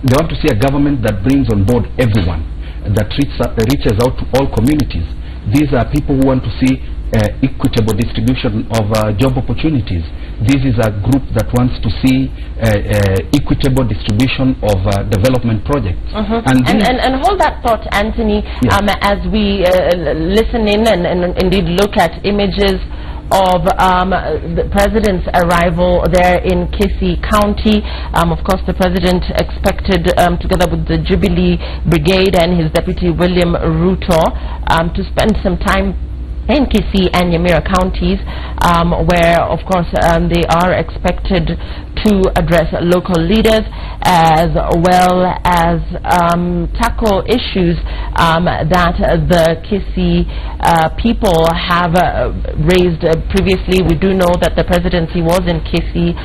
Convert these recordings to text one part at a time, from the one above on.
They want to see a government that brings on board everyone, that reaches out to all communities. These are people who want to see equitable distribution of job opportunities. This is a group that wants to see equitable distribution of development projects. And hold that thought, Anthony, yes. As we listen in and indeed look at images of the president's arrival there in Kisii County. Of course, the president expected, together with the Jubilee Brigade and his deputy William Ruto, to spend some time in Kisii and Nyamira counties, where of course they are expected to address local leaders as well as tackle issues that the Kisii people have raised previously. We do know that the presidency was in Kisii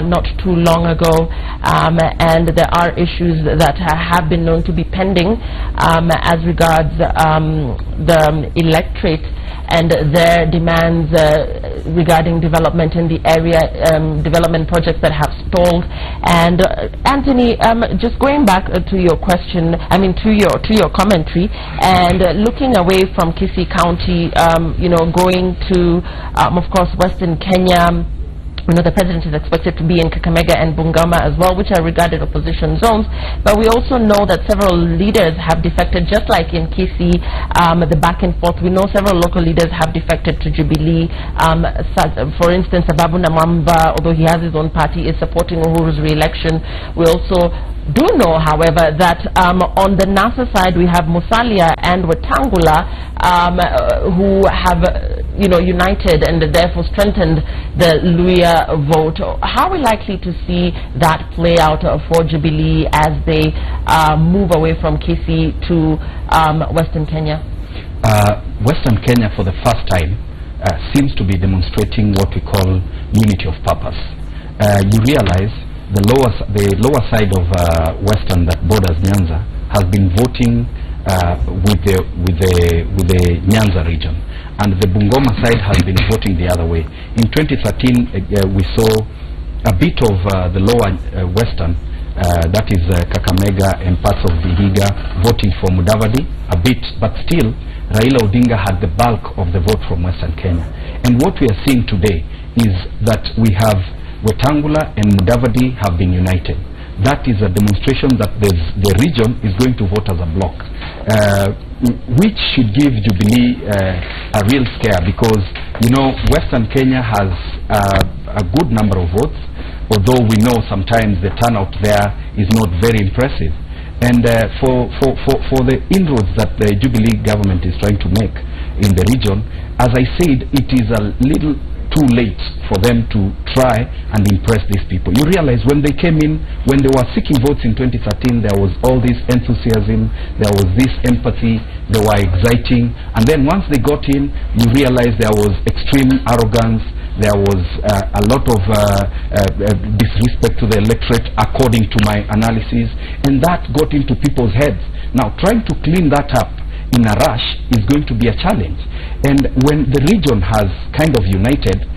not too long ago, and there are issues that have been known to be pending as regards the electorate and their demands regarding development in the area, development projects that have stalled. And Anthony, just going back to your question, to your commentary, and looking away from Kisii County, going to, of course, Western Kenya. The president is expected to be in Kakamega and Bungoma as well, which are regarded opposition zones. But we also know that several leaders have defected, just like in Kisii, the back and forth. We know several local leaders have defected to Jubilee. For instance, Ababu Namwamba, although he has his own party, is supporting Uhuru's re-election. We also do know, however, that on the NASA side we have Musalia and Wetangula who have united and therefore strengthened the Luhya vote. How are we likely to see that play out for Jubilee as they move away from Kisii to Western Kenya? Western Kenya, for the first time, seems to be demonstrating what we call unity of purpose. You realize the lower side of Western that borders Nyanza has been voting with the Nyanza region, and the Bungoma side has been voting the other way. In 2013, we saw a bit of the lower Western, that is Kakamega and parts of Vihiga, voting for Mudavadi a bit, but still Raila Odinga had the bulk of the vote from Western Kenya. And what we are seeing today is that we have Wetangula and Mudavadi have been united. That is a demonstration that the region is going to vote as a bloc, which should give Jubilee a real scare, because Western Kenya has a good number of votes, although we know sometimes the turnout there is not very impressive. And for the inroads that the Jubilee government is trying to make in the region, as I said, it is a little too late for them to try and impress these people. You realize when they came in, when they were seeking votes in 2013, there was all this enthusiasm, there was this empathy, they were exciting, and then once they got in, you realize there was extreme arrogance, there was a lot of disrespect to the electorate, according to my analysis, and that got into people's heads. Now, trying to clean that up in a rush is going to be a challenge. And when the region has kind of united,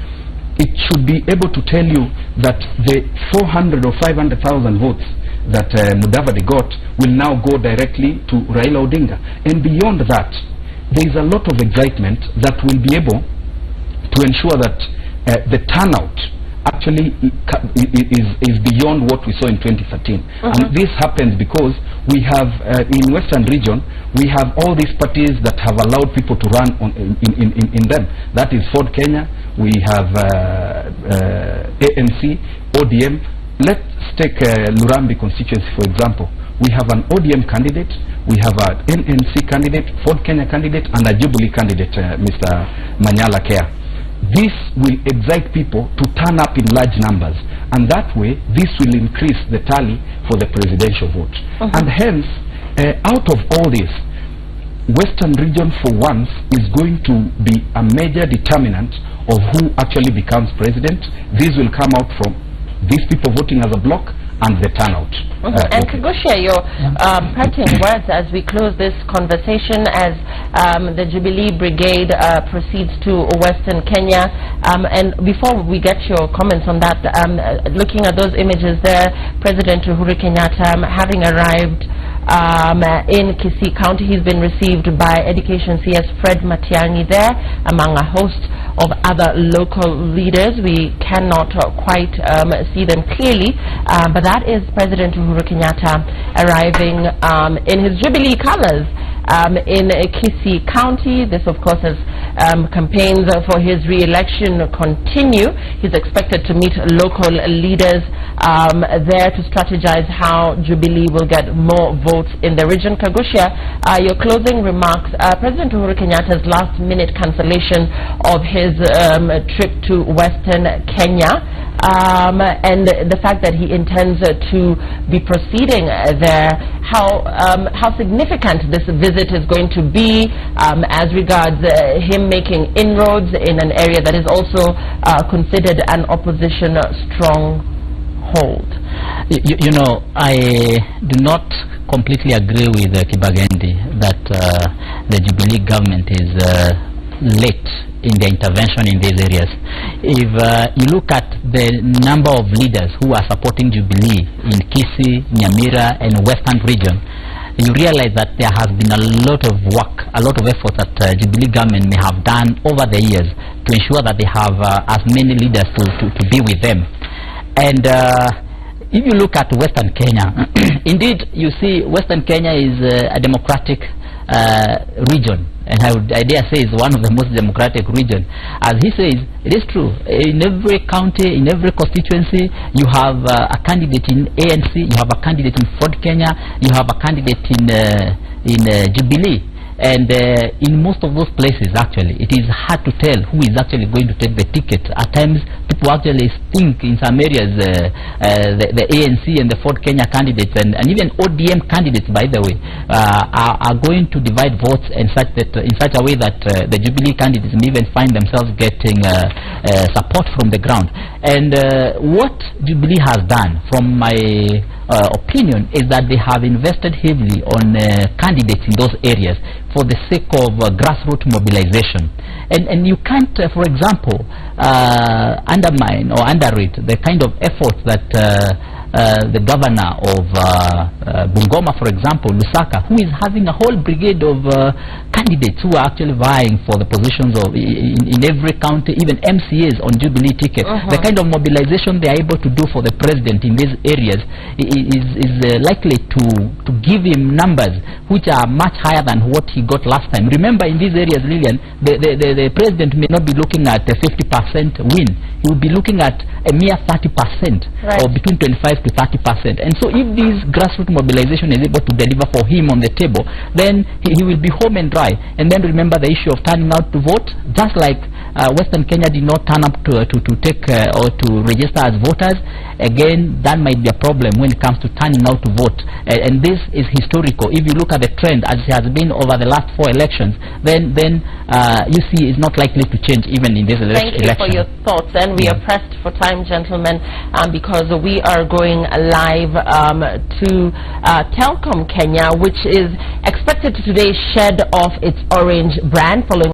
it should be able to tell you that the 400 or 500,000 votes that Mudavadi got will now go directly to Raila Odinga. And beyond that, there is a lot of excitement that will be able to ensure that the turnout actually is beyond what we saw in 2013. And this happens because we have in Western region, we have all these parties that have allowed people to run in them. That is Ford Kenya, we have ANC, ODM. Let's take Lurambi constituency for example. We have an ODM candidate, we have an NNC candidate, Ford Kenya candidate, and a Jubilee candidate, Mr. Manyala Care. This will excite people to turn up in large numbers, and that way this will increase the tally for the presidential vote. And hence, out of all this, Western region for once is going to be a major determinant of who actually becomes president. This will come out from these people voting as a bloc, and the turnout. And Kagusha, your parting words as we close this conversation as the Jubilee Brigade proceeds to Western Kenya. And before we get your comments on that, looking at those images there, President Uhuru Kenyatta having arrived in Kisii County, he's been received by Education CS Fred Matiang'i there, among a host of other local leaders. We cannot quite see them clearly, but that is President Uhuru Kenyatta arriving in his Jubilee colors in Kisii County. This, of course, as campaigns for his re-election continue. He's expected to meet local leaders there to strategize how Jubilee will get more votes in the region. Kagusha, your closing remarks. President Uhuru Kenyatta's last-minute cancellation of his trip to Western Kenya, and the fact that he intends to be proceeding there, how significant this visit is going to be as regards him making inroads in an area that is also considered an opposition stronghold. You know, I do not completely agree with Kibagendi that the Jubilee government is late in the intervention in these areas. If you look at the number of leaders who are supporting Jubilee in Kisii, Nyamira and Western region, you realize that there has been a lot of work, a lot of effort that Jubilee government may have done over the years to ensure that they have as many leaders to be with them. And if you look at Western Kenya, indeed you see Western Kenya is a democratic region, and I dare say is one of the most democratic regions. As he says, it is true. In every county, in every constituency, you have a candidate in ANC, you have a candidate in Ford Kenya, you have a candidate in Jubilee. And in most of those places, actually, it is hard to tell who is actually going to take the ticket. At times, people actually think in some areas the ANC and the Ford Kenya candidates and even ODM candidates, by the way, are going to divide votes in such a way that the Jubilee candidates may even find themselves getting support from the ground. And what Jubilee has done, from my opinion, is that they have invested heavily on candidates in those areas for the sake of grassroots mobilization. And you can't, for example, undermine or underrate the kind of effort that the governor of Bungoma, for example, Lusaka, who is having a whole brigade of candidates who are actually vying for the positions of in every county, even MCAs on Jubilee ticket. The kind of mobilization they are able to do for the president in these areas is likely to give him numbers which are much higher than what he got last time. Remember, in these areas, Lillian, the president may not be looking at a 50% win. He will be looking at a mere 30%, right, or between 25 to 30%. And so if this grassroots mobilization is able to deliver for him on the table, then he will be home and dry. And then remember the issue of turning out to vote, just like Western Kenya did not turn up to take or to register as voters. Again, that might be a problem when it comes to turning out to vote. And this is historical. If you look at the trend as it has been over the last 4 elections, then you see it's not likely to change even in this election. Thank you for your thoughts. And we are pressed for time, gentlemen, because we are going live to Telkom Kenya, which is expected to today shed off its orange brand following